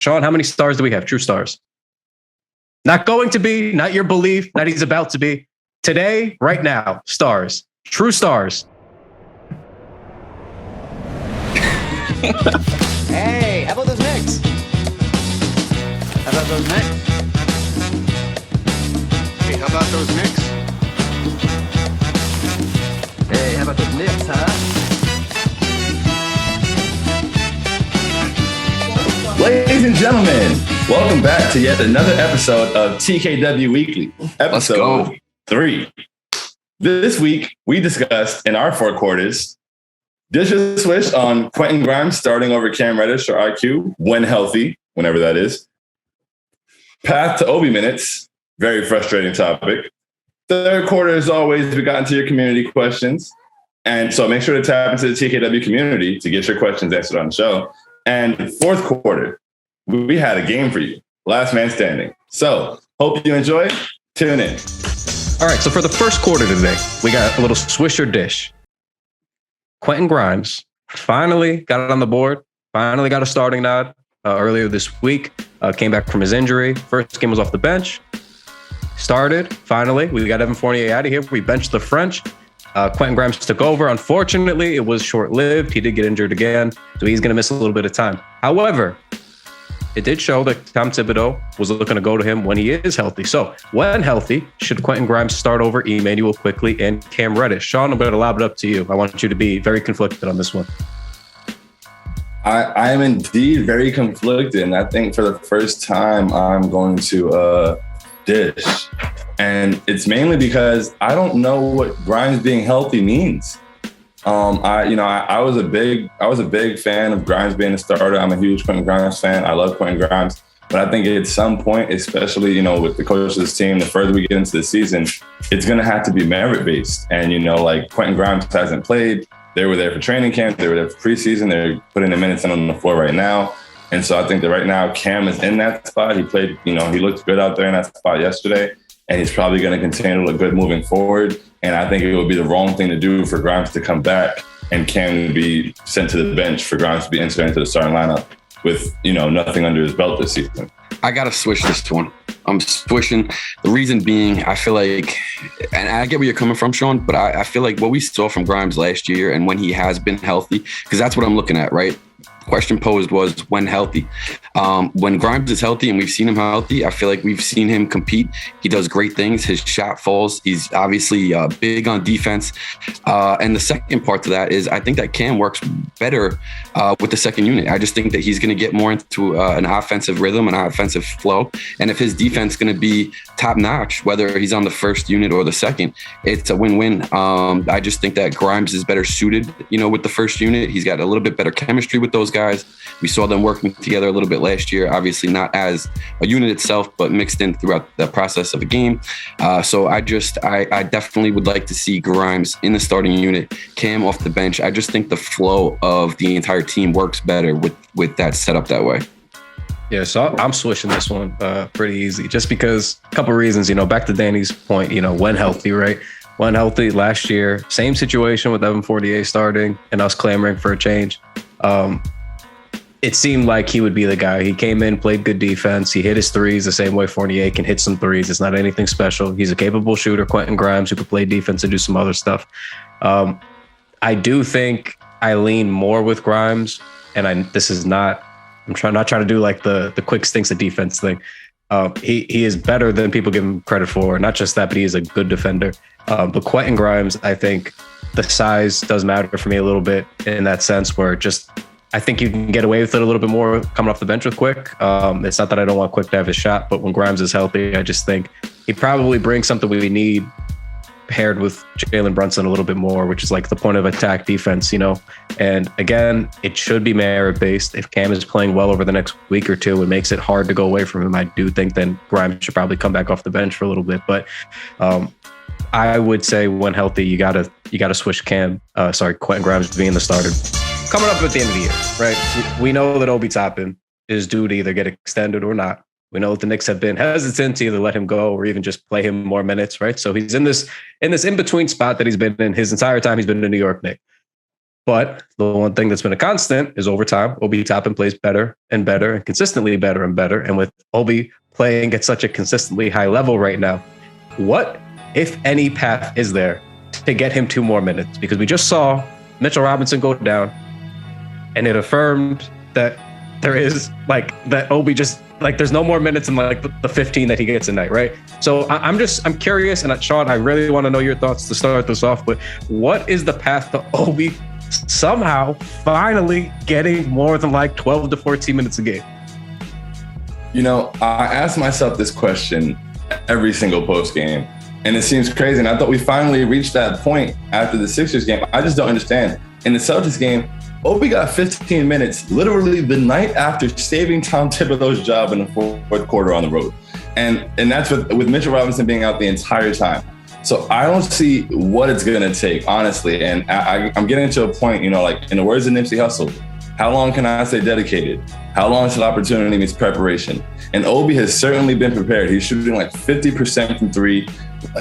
Shaun, how many stars do we have? True stars. Not going to be, not your belief, not he's about to be. Today, right now, stars. True stars. Hey, how about those Knicks? How about those Knicks? Hey, how about those Knicks? Hey, how about those Knicks, huh? Ladies and gentlemen, welcome back to yet another episode of TKW Weekly, episode 3. This week, we discussed in our four quarters, dish a swish on Quentin Grimes starting over Cam Reddish or IQ when healthy, whenever that is. Path to OBI minutes, very frustrating topic. Third quarter, as always, we got into your community questions. And so make sure to tap into the TKW community to get your questions answered on the show. And fourth quarter, we had a game for you. Last man standing. So hope you enjoy. Tune in. All right, so for the first quarter today, we got a little swish or dish. Quentin Grimes finally got it on the board, finally got a starting nod earlier this week, came back from his injury. First game was off the bench, started, finally. We got Evan Fournier out of here. We benched the French. Quentin Grimes took over. Unfortunately, it was short-lived. He did get injured again, so he's going to miss a little bit of time. However, it did show that Tom Thibodeau was looking to go to him when he is healthy. So when healthy, should Quentin Grimes start over Emmanuel Quickley and Cam Reddish? Shaun, I'm going to lob it up to you. I want you to be very conflicted on this one. I am indeed very conflicted. And I think for the first time, I'm going to dish. And it's mainly because I don't know what Grimes being healthy means. I was a big fan of Grimes being a starter. I'm a huge Quentin Grimes fan. I love Quentin Grimes. But I think at some point, especially, with the coach of this team, the further we get into the season, it's going to have to be merit-based. And, Quentin Grimes hasn't played. They were there for training camp. They were there for preseason. They're putting the minutes in on the floor right now. And so I think that right now Cam is in that spot. He played, he looked good out there in that spot yesterday. And he's probably going to continue to look good moving forward. And I think it would be the wrong thing to do for Grimes to come back and Cam to be sent to the bench, for Grimes to be inserted into the starting lineup with, nothing under his belt this season. I got to switch this one. I'm switching. The reason being, I feel like, and I get where you're coming from, Shaun, but I feel like what we saw from Grimes last year and when he has been healthy, because that's what I'm looking at, right? Question posed was when healthy. When Grimes is healthy and we've seen him healthy, I feel like we've seen him compete. He does great things. His shot falls. He's obviously big on defense. And the second part to that is I think that Cam works better with the second unit. I just think that he's going to get more into an offensive rhythm, an offensive flow. And if his defense is going to be top notch, whether he's on the first unit or the second, it's a win-win. I just think that Grimes is better suited, with the first unit. He's got a little bit better chemistry with those guys. We saw them working together a little bit last year, obviously not as a unit itself, but mixed in throughout the process of a game. So I definitely would like to see Grimes in the starting unit, Cam off the bench. I just think the flow of the entire team works better with that setup that way. Yeah, so I'm switching this one pretty easy, just because a couple of reasons, back to Danny's point, when healthy, right? When healthy last year, same situation with Evan Fournier starting and us clamoring for a change. It seemed like he would be the guy. He came in, played good defense. He hit his threes the same way Fournier can hit some threes. It's not anything special. He's a capable shooter, Quentin Grimes, who could play defense and do some other stuff. I do think I lean more with Grimes, and I'm not trying to do like the quick stinks of defense thing. He is better than people give him credit for. Not just that, but he is a good defender. But Quentin Grimes, I think the size does matter for me a little bit in that sense, where I think you can get away with it a little bit more coming off the bench with Quick. It's not that I don't want Quick to have his shot, but when Grimes is healthy, I just think he probably brings something we need paired with Jalen Brunson a little bit more, which is like the point of attack defense, And again, it should be merit-based. If Cam is playing well over the next week or two, it makes it hard to go away from him. I do think then Grimes should probably come back off the bench for a little bit. But I would say when healthy, you gotta switch Quentin Grimes being the starter. Coming up at the end of the year, right? We know that Obi Toppin is due to either get extended or not. We know that the Knicks have been hesitant to either let him go or even just play him more minutes, right? So he's in this in-between spot that he's been in his entire time he's been in New York Knicks. But the one thing that's been a constant is over time, Obi Toppin plays better and better and consistently better and better. And with Obi playing at such a consistently high level right now, what, if any, path is there to get him 2 more minutes? Because we just saw Mitchell Robinson go down, and it affirmed that there is that Obi just there's no more minutes in the 15 that he gets a night, right? So I'm curious, and Shaun, I really want to know your thoughts to start this off. But what is the path to Obi somehow finally getting more than 12 to 14 minutes a game? I ask myself this question every single post game, and it seems crazy. And I thought we finally reached that point after the Sixers game. I just don't understand. In the Celtics game, Obi got 15 minutes literally the night after saving Tom Thibodeau's job in the fourth quarter on the road. And that's with Mitchell Robinson being out the entire time. So I don't see what it's going to take, honestly. And I'm getting to a point, in the words of Nipsey Hussle, how long can I stay dedicated? How long till opportunity meets preparation? And Obi has certainly been prepared. He's shooting 50% from 3.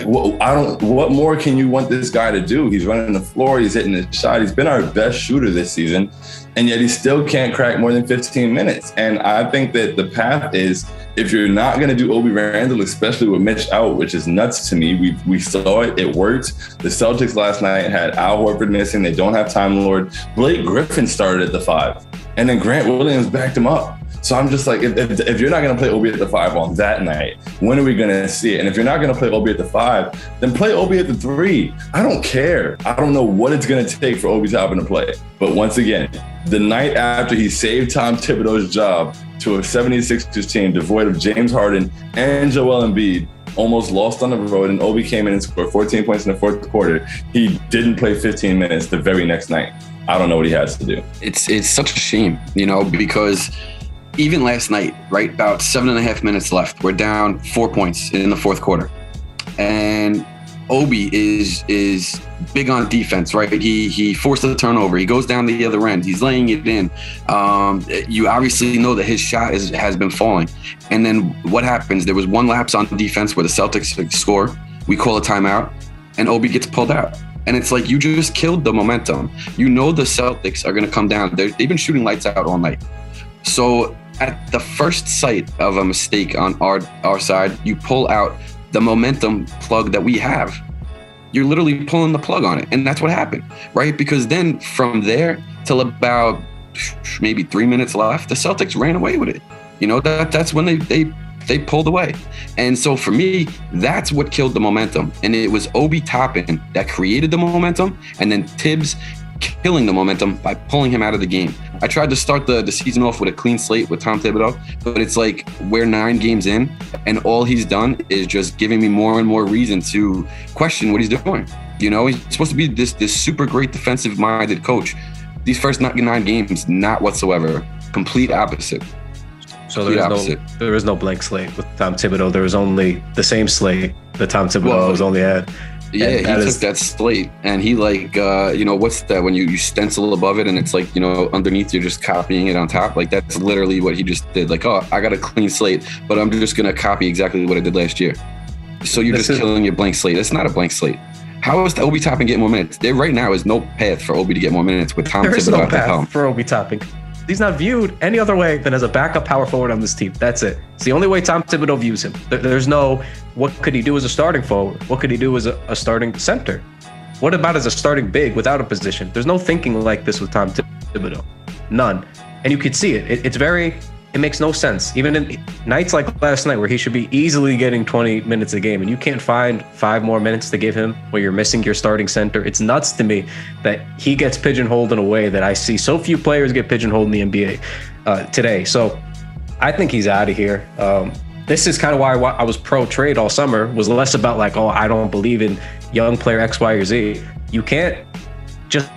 What more can you want this guy to do? He's running the floor. He's hitting his shot. He's been our best shooter this season, and yet he still can't crack more than 15 minutes. And I think that the path is, if you're not going to do Obi Randle, especially with Mitch out, which is nuts to me, we saw it. It worked. The Celtics last night had Al Horford missing. They don't have Time Lord. Blake Griffin started at the 5, and then Grant Williams backed him up. So I'm just if you're not going to play Obi at the 5 on that night, when are we going to see it? And if you're not going to play Obi at the 5, then play Obi at the 3. I don't care. I don't know what it's going to take for Obi Toppin to play. But once again, the night after he saved Tom Thibodeau's job to a 76ers team devoid of James Harden and Joel Embiid, almost lost on the road, and Obi came in and scored 14 points in the fourth quarter. He didn't play 15 minutes the very next night. I don't know what he has to do. It's such a shame, because even last night, right, about 7.5 minutes left, we're down 4 points in the fourth quarter. And Obi is big on defense, right? He forced a turnover. He goes down the other end. He's laying it in. You obviously know that his shot has been falling. And then what happens? There was one lapse on defense where the Celtics score. We call a timeout, and Obi gets pulled out. And it's you just killed the momentum. The Celtics are going to come down. They've been shooting lights out all night. So at the first sight of a mistake on our side, you pull out the momentum plug that we have. You're literally pulling the plug on it. And that's what happened, right? Because then from there till about maybe 3 minutes left, the Celtics ran away with it. That's when they pulled away. And so for me, that's what killed the momentum. And it was Obi Toppin that created the momentum, and then Tibbs killing the momentum by pulling him out of the game. I tried to start the season off with a clean slate with Tom Thibodeau, but it's we're 9 games in, and all he's done is just giving me more and more reason to question what he's doing. He's supposed to be this super great defensive-minded coach. These first 9 games, not whatsoever. Complete opposite. So there is no blank slate with Tom Thibodeau. There was only the same slate that Tom Thibodeau has only had. Yeah, he took that slate and he what's that when you stencil above it and it's underneath you're just copying it on top? That's literally what he just did. I got a clean slate, but I'm just going to copy exactly what I did last year. So you're just killing your blank slate. It's not a blank slate. How is Obi Toppin getting more minutes? There right now is no path for Obi to get more minutes with Tom Thibodeau at the helm. There is no path for Obi Toppin. He's not viewed any other way than as a backup power forward on this team. That's it. It's the only way Tom Thibodeau views him. There's no, what could he do as a starting forward? What could he do as a starting center? What about as a starting big without a position? There's no thinking like this with Tom Thibodeau. None. And you could see it. It makes no sense. Even in nights like last night where he should be easily getting 20 minutes a game and you can't find 5 more minutes to give him where you're missing your starting center. It's nuts to me that he gets pigeonholed in a way that I see so few players get pigeonholed in the NBA today. So I think he's out of here. This is kind of why I was pro trade all summer, was less about I don't believe in young player X, Y, or Z. You can't just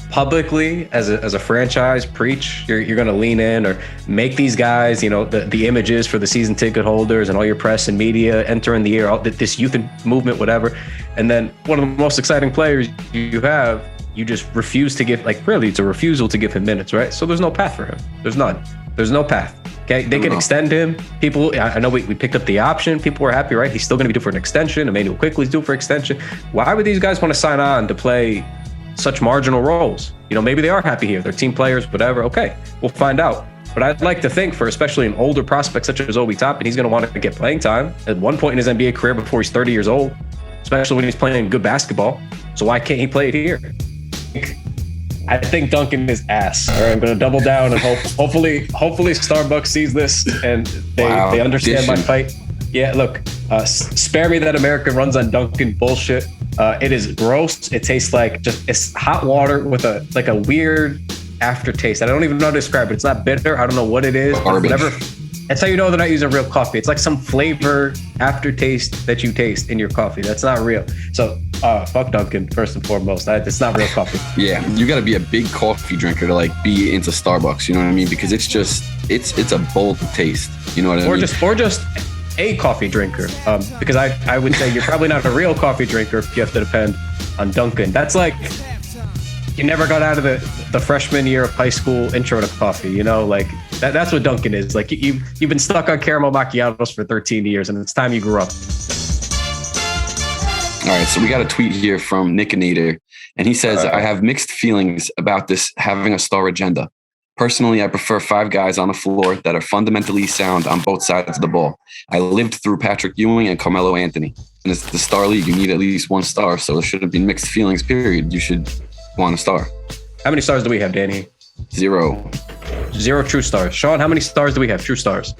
publicly as a franchise preach you're going to lean in or make these guys the images for the season ticket holders and all your press and media entering the year, this youth movement, whatever, and then one of the most exciting players you have, you just refuse to give, really it's a refusal to give him minutes, right? So there's no path for him. There's none. There's no path. Okay, they can extend him. People, I know we picked up the option. People were happy, right? He's still going to be due for an extension. Emmanuel Quickley's due for extension. Why would these guys want to sign on to play such marginal roles. Maybe they are happy here. They're team players, whatever. Okay, we'll find out. But I'd like to think for especially an older prospect such as Obi Toppin, he's going to want to get playing time at one point in his NBA career before he's 30 years old, especially when he's playing good basketball. So why can't he play it here? I think Duncan is ass. All right, I'm going to double down and hopefully Starbucks sees this and they understand my fight. Yeah, look, spare me that America runs on Duncan bullshit. It is gross. It tastes like it's hot water with a weird aftertaste. I don't even know how to describe it. It's not bitter. I don't know what it is. Whatever. That's how you know they're not using real coffee. It's like some flavor aftertaste that you taste in your coffee. That's not real. So fuck Duncan first and foremost. It's not real coffee. Yeah, you got to be a big coffee drinker to like be into Starbucks. You know what I mean? Because it's a bold taste. You know what I mean? Or just a coffee drinker. Because I would say you're probably not a real coffee drinker if you have to depend on Duncan. That's like you never got out of the freshman year of high school intro to coffee. Like that's what Duncan is. Like you've been stuck on caramel macchiatos for 13 years, and it's time you grew up. All right, so we got a tweet here from Nickinator, and he says, I have mixed feelings about this having a star agenda. Personally, I prefer 5 guys on the floor that are fundamentally sound on both sides of the ball. I lived through Patrick Ewing and Carmelo Anthony. And it's the star league. You need at least 1 star, so it shouldn't be mixed feelings, period. You should want a star. How many stars do we have, Danny? 0. 0 true stars. Shaun, how many stars do we have? True stars.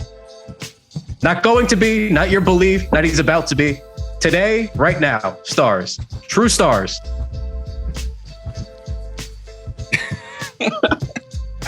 Not going to be, not your belief, not he's about to be. Today, right now, stars. True stars.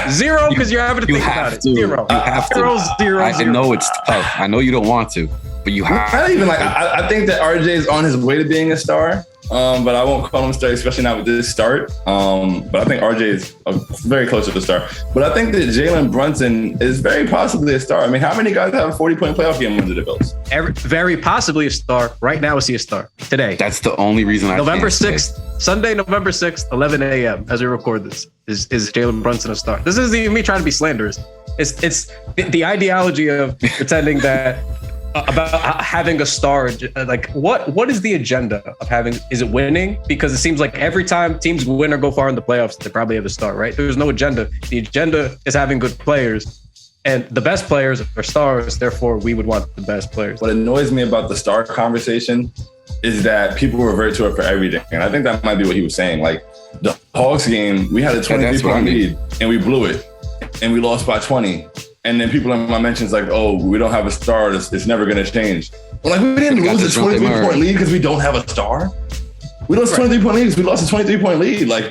0 because you're having to think about it. 0. You have to. 0. I know it's tough. I know you don't want to, but you have. I don't even like. I think that RJ is on his way to being a star. But I won't call him a star, especially not with this start. But I think RJ is very close to the star. But I think that Jalen Brunson is very possibly a star. I mean, how many guys have a 40-point playoff game under the belts? Very possibly a star. Right now, is he a star? Today. That's the only reason November 6th, Sunday, November 6th, 11 a.m. as we record this, is Jalen Brunson a star? This isn't even me trying to be slanderous. It's the ideology of pretending that about having a star. Like what is the agenda of having? Is it winning? Because it seems like every time teams win or go far in the playoffs, they probably have a star, right? There's no agenda. The agenda is having good players, and the best players are stars. Therefore, we would want the best players. What annoys me about the star conversation is that people revert to it for everything, and I think that might be what he was saying. Like the Hawks game, we had a 23-point lead and we blew it, and we lost by 20. And then people in my mentions like, oh, we don't have a star. It's never going to change. Well, like, we didn't lose a 23-point lead because we don't have a star. We lost a 23-point lead because we lost a 23-point lead. Like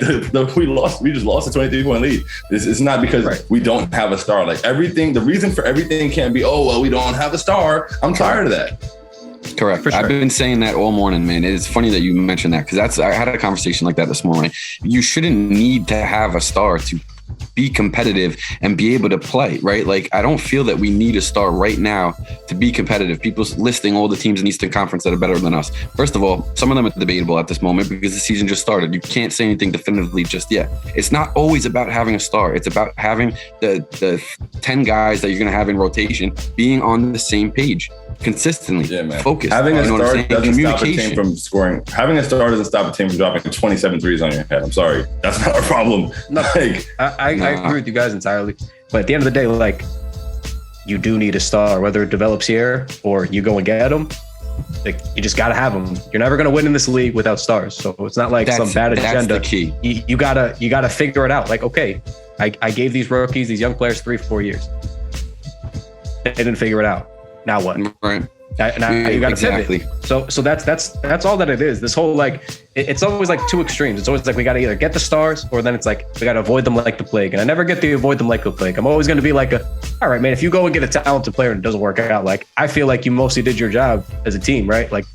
we just lost a 23-point lead. It's not because we don't have a star. Like everything, the reason for everything can't be, oh, well, we don't have a star. I'm tired of that. Correct. Sure. I've been saying that all morning, man. It's funny that you mentioned that because I had a conversation like that this morning. You shouldn't need to have a star to be competitive and be able to play, right? Like, I don't feel that we need a star right now to be competitive. People listing all the teams in Eastern Conference that are better than us. First of all, some of them are debatable at this moment because the season just started. You can't say anything definitively just yet. It's not always about having a star. It's about having the 10 guys that you're going to have in rotation being on the same page consistently. Yeah, man. Focus. Having a star doesn't stop a team from scoring. Having a star doesn't stop a team from dropping 27 threes on your head. I'm sorry. That's not a problem. No, I agree with you guys entirely. But at the end of the day, like, you do need a star, whether it develops here or you go and get them. Like, you just got to have them. You're never going to win in this league without stars. So it's not like some bad agenda. That's the key. You gotta figure it out. Like, okay, I gave these rookies, these young players 3-4 years. They didn't figure it out. Now what? Right. Now you got to pivot. So that's all that it is. This whole, like, it's always like two extremes. It's always like we got to either get the stars or then it's like we got to avoid them like the plague. And I never get to avoid them like the plague. I'm always going to be like, all right, man, if you go and get a talented player and it doesn't work out, like, I feel like you mostly did your job as a team, right? Like,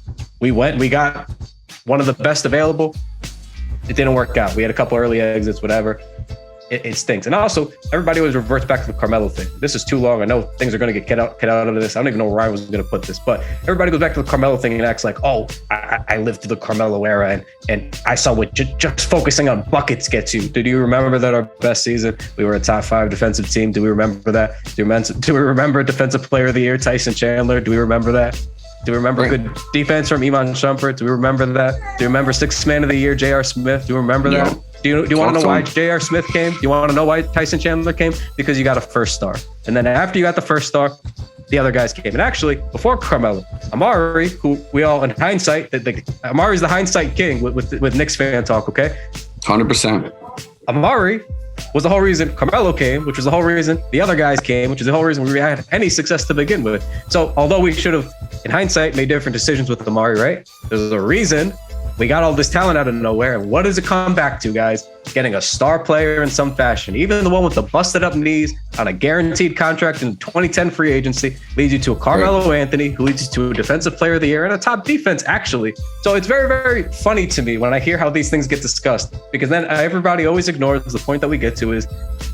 we got one of the best available. It didn't work out. We had a couple early exits, whatever. It stinks. And also, everybody always reverts back to the Carmelo thing. This is too long. I know things are going to get cut out of this. I don't even know where I was going to put this, but everybody goes back to the Carmelo thing and acts like, oh, I lived through the Carmelo era and I saw what just focusing on buckets gets you. Do you remember that our best season, we were a top 5 defensive team? Do we remember that? Do we remember Defensive Player of the Year, Tyson Chandler? Do we remember that? Do we remember good defense from Iman Shumpert? Do we remember that? Do you remember Sixth Man of the Year, J.R. Smith? Do you remember that? Do you want to know why J.R. Smith came? Do you want to know why Tyson Chandler came? Because you got a first star. And then after you got the first star, the other guys came. And actually, before Carmelo, Amari, who we all in hindsight, Amari's the hindsight king with Knicks fan talk, okay? 100%. Amari was the whole reason Carmelo came, which was the whole reason the other guys came, which is the whole reason we had any success to begin with. So although we should have, in hindsight, made different decisions with Amari, right? There's a reason we got all this talent out of nowhere. And what does it come back to, guys? Getting a star player in some fashion. Even the one with the busted up knees on a guaranteed contract in 2010 free agency leads you to a Carmelo Anthony, who leads you to a defensive player of the year and a top defense, actually. So it's very, very funny to me when I hear how these things get discussed, because then everybody always ignores the point that we get to is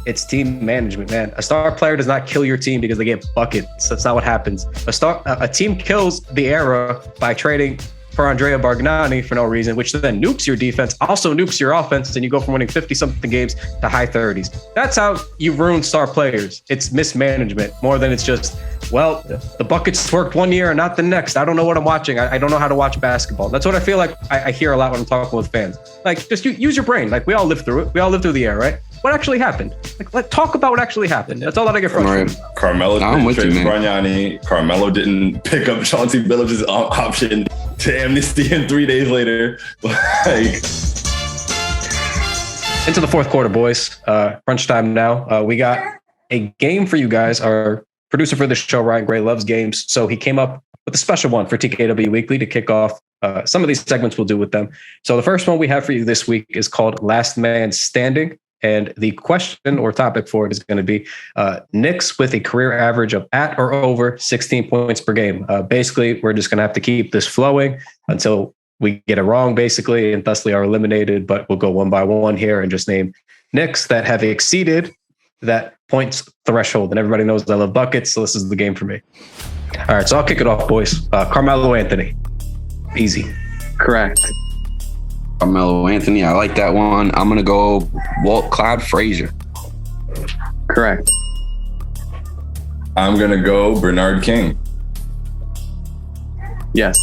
it's team management, man. A star player does not kill your team because they get buckets. That's not what happens. A team kills the era by trading for Andrea Bargnani for no reason, which then nukes your defense, also nukes your offense, and you go from winning 50-something games to high 30s. That's how you ruin star players. It's mismanagement more than it's just, well, the buckets worked one year and not the next. I don't know what I'm watching. I don't know how to watch basketball. That's what I feel like I hear a lot when I'm talking with fans. Like, just use your brain. Like, we all lived through it. We all lived through the era, right? What actually happened? Like, let's talk about what actually happened. That's all that I get frustrated. Right. Carmelo didn't trade Bargnani. Carmelo didn't pick up Chauncey Billups' option to amnesty him 3 days later. Like, into the fourth quarter, boys. Crunch time now. We got a game for you guys. Our producer for this show, Ryan Gray, loves games, so he came up with a special one for TKW Weekly to kick off some of these segments we'll do with them. So the first one we have for you this week is called Last Man Standing. And the question or topic for it is going to be Knicks with a career average of at or over 16 points per game. Basically, we're just going to have to keep this flowing until we get it wrong, basically, and thusly are eliminated. But we'll go one by one here and just name Knicks that have exceeded that points threshold. And everybody knows I love buckets, so this is the game for me. All right, so I'll kick it off, boys. Carmelo Anthony. Easy. Correct. Carmelo Anthony, I like that one. I'm gonna go Walt Clyde Frazier. Correct. I'm gonna go Bernard King. Yes.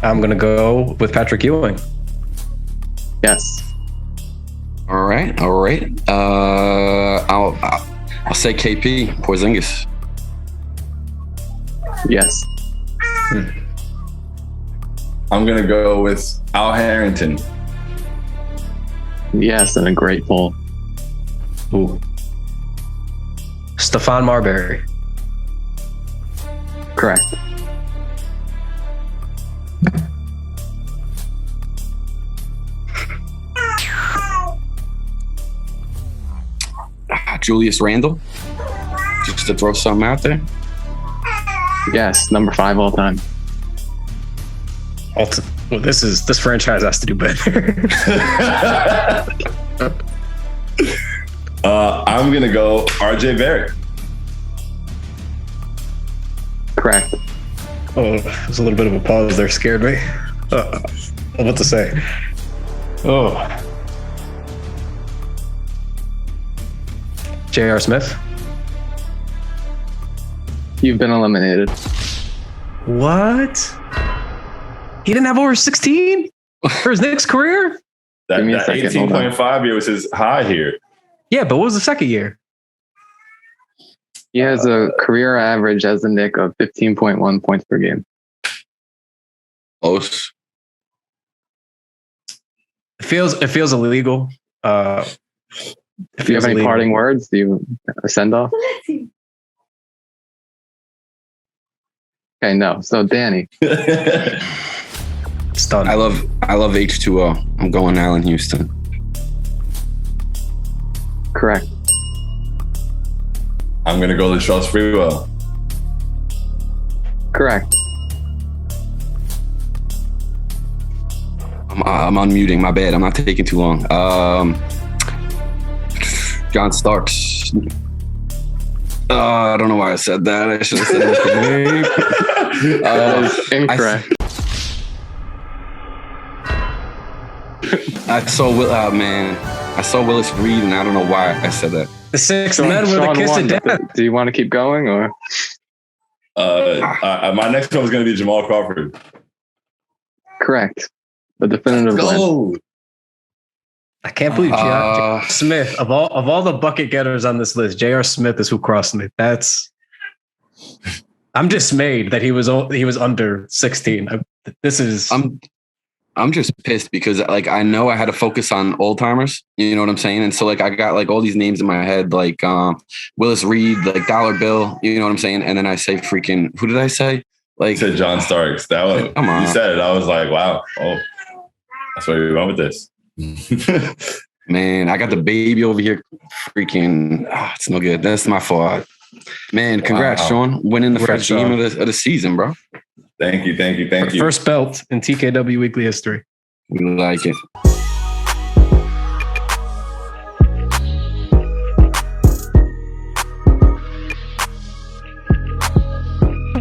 I'm gonna go with Patrick Ewing. Yes. All right. I'll say KP Porzingis. Yes. I'm gonna go with Al Harrington. Yes, and a great pull. Ooh. Stephon Marbury. Correct. Julius Randle. Just to throw something out there. Yes, number 5 all time. Well, this franchise has to do better. I'm gonna go RJ Barrett. Correct. Oh, there's a little bit of a pause there. Scared me. What to say? Oh. J.R. Smith. You've been eliminated. What? He didn't have over 16 for his Knicks career? That Give me a second, hold on. 18.5 year was his high here. Yeah, but what was the second year? He has a career average as a Knick of 15.1 points per game. Close. It feels illegal. Do you have any parting words? Do you a send off? Okay, no. So Danny. It's done. I love H2O. I'm going Allen Houston. Correct. I'm gonna go to Charles Freewell. Correct. I'm unmuting. My bad. I'm not taking too long. John Starks. I don't know why I said that. I should have said it. That is incorrect. I saw Willis Reed, and I don't know why I said that. The sixth man with a kiss of death. Do you want to keep going or? My next one was gonna be Jamal Crawford. Correct. A definitive win. Go. I can't believe J.R. Smith of all the bucket getters on this list, J.R. Smith is who crossed me. I'm dismayed that he was under 16. I'm just pissed because like I know I had to focus on old timers, you know what I'm saying? And so like I got like all these names in my head, like Willis Reed, like Dollar Bill, you know what I'm saying? And then I say freaking, who did I say? Like to John Starks. That was, come on. You said it. I was like, wow. Oh, that's where you're going with this. Man, I got the baby over here. Freaking, it's no good. That's my fault. Man, congrats, Shaun, winning the first game of the season, bro. Thank you. First belt in TKW Weekly history. We like it.